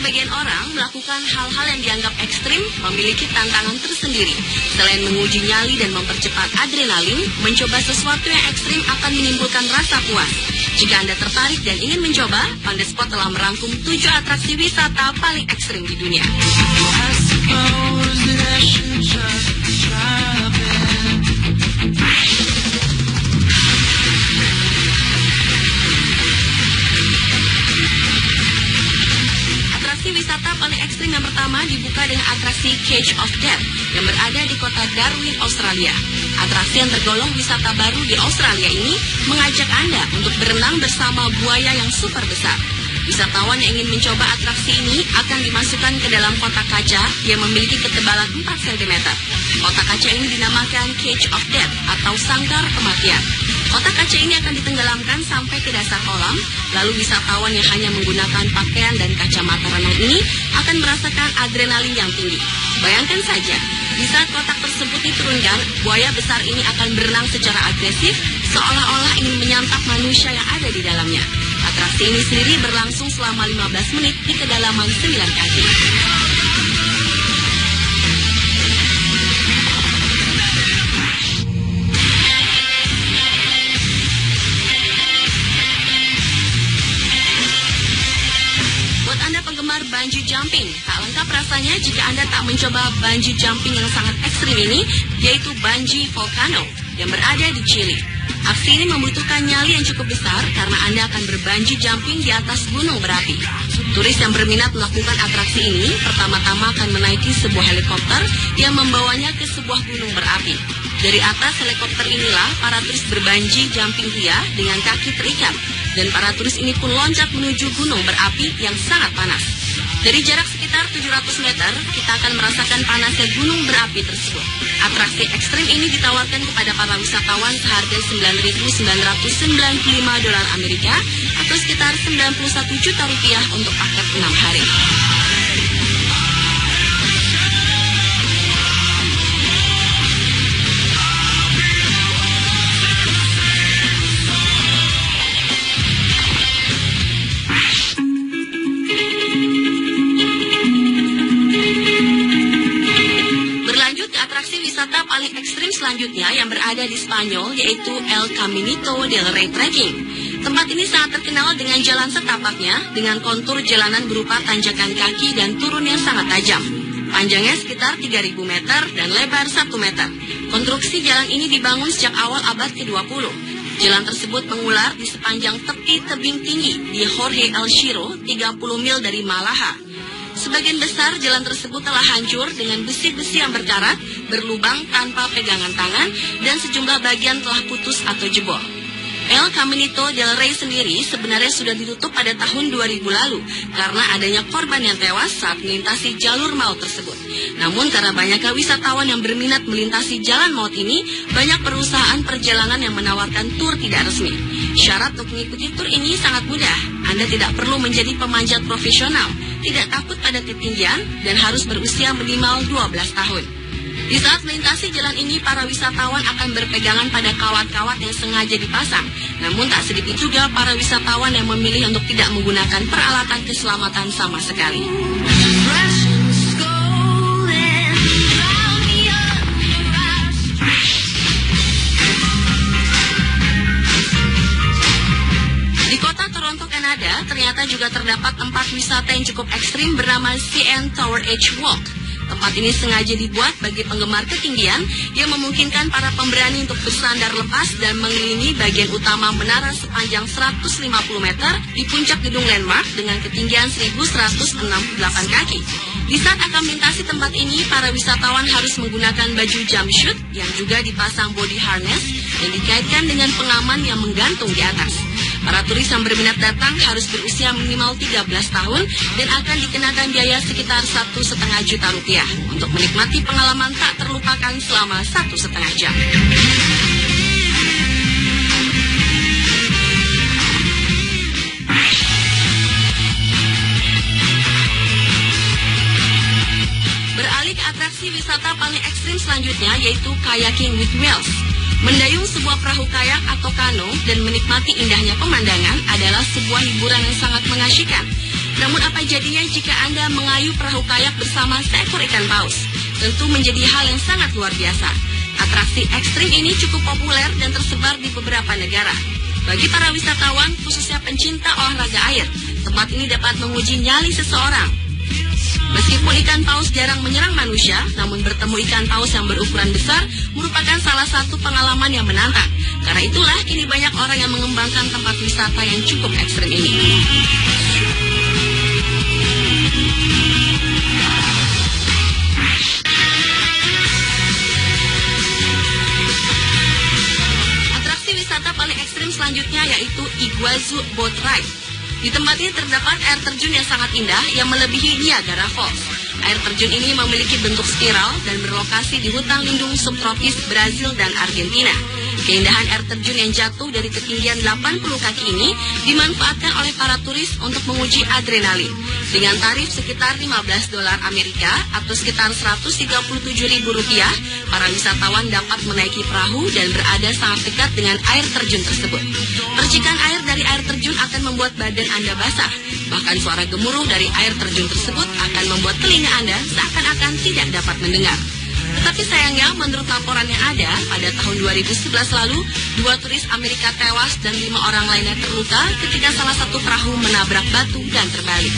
sebagian orang melakukan hal-hal yang dianggap ekstrim memiliki tantangan tersendiri. Selain menguji nyali dan mempercepat adrenalin, mencoba sesuatu yang ekstrim akan menimbulkan rasa puas. Jika Anda tertarik dan ingin mencoba, Pandespot telah merangkum 7 atraksi wisata paling ekstrim di dunia. Wisata paling ekstrim yang pertama dibuka dengan atraksi Cage of Death yang berada di kota Darwin, Australia. Atraksi yang tergolong wisata baru di Australia ini mengajak Anda untuk berenang bersama buaya yang super besar. Wisatawan yang ingin mencoba atraksi ini akan dimasukkan ke dalam kotak kaca yang memiliki ketebalan 4 cm. Kotak kaca ini dinamakan Cage of Death atau sangkar kematian. Kotak kaca ini akan ditenggelamkan sampai ke dasar kolam, lalu wisatawan yang hanya menggunakan pakaian dan kacamata renang ini akan merasakan adrenalin yang tinggi. Bayangkan saja, di saat kotak tersebut diturunkan, buaya besar ini akan berenang secara agresif, seolah-olah ingin menyantap manusia yang ada di dalamnya. Atraksi ini sendiri berlangsung selama 15 menit di kedalaman 9 kaki. Bungee jumping. Tak lengkap rasanya jika Anda tak mencoba bungee jumping yang sangat ekstrim ini, yaitu bungee volcano yang berada di Chili. Aksi ini membutuhkan nyali yang cukup besar karena Anda akan berbungee jumping di atas gunung berapi. Turis yang berminat melakukan atraksi ini pertama-tama akan menaiki sebuah helikopter yang membawanya ke sebuah gunung berapi. Dari atas helikopter inilah para turis berbungee jumping pria dengan kaki terikat, dan para turis ini pun loncat menuju gunung berapi yang sangat panas. Dari jarak sekitar 700 meter, kita akan merasakan panasnya gunung berapi tersebut. Atraksi ekstrim ini ditawarkan kepada para wisatawan seharga $9.995 Amerika atau sekitar 91 juta rupiah untuk paket 6 hari. Wisata paling ekstrim selanjutnya yang berada di Spanyol yaitu El Caminito del Rey Trekking. Tempat ini sangat terkenal dengan jalan setapaknya dengan kontur jalanan berupa tanjakan kaki dan turun yang sangat tajam. Panjangnya sekitar 3.000 meter dan lebar 1 meter. Konstruksi jalan ini dibangun sejak awal abad ke-20. Jalan tersebut mengular di sepanjang tepi tebing tinggi di Jorge El Chirro, 30 mil dari Malaha. Sebagian besar jalan tersebut telah hancur dengan besi-besi yang berkarat, berlubang tanpa pegangan tangan, dan sejumlah bagian telah putus atau jebol. El Caminito del Rey sendiri sebenarnya sudah ditutup pada tahun 2000 lalu karena adanya korban yang tewas saat melintasi jalur maut tersebut. Namun karena banyaknya wisatawan yang berminat melintasi jalan maut ini, banyak perusahaan perjalanan yang menawarkan tur tidak resmi. Syarat untuk mengikuti tur ini sangat mudah. Anda tidak perlu menjadi pemanjat profesional, tidak takut pada ketinggian, dan harus berusia minimal 12 tahun. Di saat melintasi jalan ini, para wisatawan akan berpegangan pada kawat-kawat yang sengaja dipasang. Namun tak sedikit juga para wisatawan yang memilih untuk tidak menggunakan peralatan keselamatan sama sekali. Di kota Toronto, Kanada, ternyata juga terdapat tempat wisata yang cukup ekstrim bernama CN Tower Edge Walk. Tempat ini sengaja dibuat bagi penggemar ketinggian yang memungkinkan para pemberani untuk bersandar lepas dan mengelilingi bagian utama menara sepanjang 150 meter di puncak gedung Landmark dengan ketinggian 1.168 kaki. Di saat akan melintasi tempat ini, para wisatawan harus menggunakan baju jumpsuit yang juga dipasang body harness yang dikaitkan dengan pengaman yang menggantung di atas. Para turis yang berminat datang harus berusia minimal 13 tahun dan akan dikenakan biaya sekitar 1,5 juta rupiah untuk menikmati pengalaman tak terlupakan selama 1,5 jam. Beralih ke atraksi wisata paling ekstrim selanjutnya yaitu kayaking with whales. Mendayung sebuah perahu kayak atau kano dan menikmati indahnya pemandangan adalah sebuah hiburan yang sangat mengasyikkan. Namun apa jadinya jika Anda mengayuh perahu kayak bersama seekor ikan paus? Tentu menjadi hal yang sangat luar biasa. Atraksi ekstrim ini cukup populer dan tersebar di beberapa negara. Bagi para wisatawan, khususnya pencinta olahraga air, tempat ini dapat menguji nyali seseorang. Meskipun ikan paus jarang menyerang manusia, namun bertemu ikan paus yang berukuran besar merupakan salah satu pengalaman yang menantang. Karena itulah kini banyak orang yang mengembangkan tempat wisata yang cukup ekstrim ini. Atraksi wisata paling ekstrim selanjutnya yaitu Iguazu Boat Ride. Di tempat ini terdapat air terjun yang sangat indah yang melebihi Niagara Falls. Air terjun ini memiliki bentuk spiral dan berlokasi di hutan lindung subtropis Brazil dan Argentina. Keindahan air terjun yang jatuh dari ketinggian 80 kaki ini dimanfaatkan oleh para turis untuk menguji adrenalin. Dengan tarif sekitar $15 Amerika atau sekitar Rp137.000, para wisatawan dapat menaiki perahu dan berada sangat dekat dengan air terjun tersebut. Percikan air dari air terjun akan membuat badan Anda basah. Bahkan suara gemuruh dari air terjun tersebut akan membuat telinga Anda seakan-akan tidak dapat mendengar. Tetapi sayangnya, menurut laporan yang ada, pada tahun 2011 lalu, 2 turis Amerika tewas dan 5 orang lainnya terluka ketika salah satu perahu menabrak batu dan terbalik.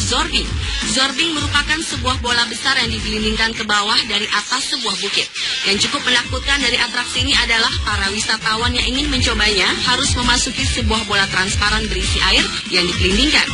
Zorbing. Zorbing merupakan sebuah bola besar yang digelindingkan ke bawah dari atas sebuah bukit. Yang cukup menakutkan dari atraksi ini adalah para wisatawan yang ingin mencobanya harus memasuki sebuah bola transparan berisi air yang digelindingkan.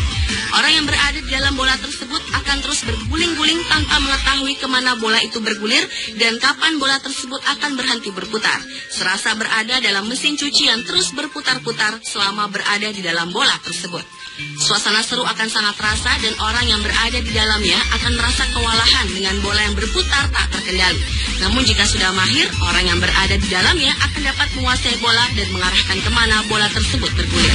Orang yang berada di dalam bola tersebut akan terus berguling-guling tanpa mengetahui kemana bola itu bergulir dan kapan bola tersebut akan berhenti berputar. Serasa berada dalam mesin cuci yang terus berputar-putar selama berada di dalam bola tersebut. Suasana seru akan sangat terasa dan orang yang berada di dalamnya akan merasa kewalahan dengan bola yang berputar tak terkendali. Namun jika sudah mahir, orang yang berada di dalamnya akan dapat menguasai bola dan mengarahkan kemana bola tersebut bergulir.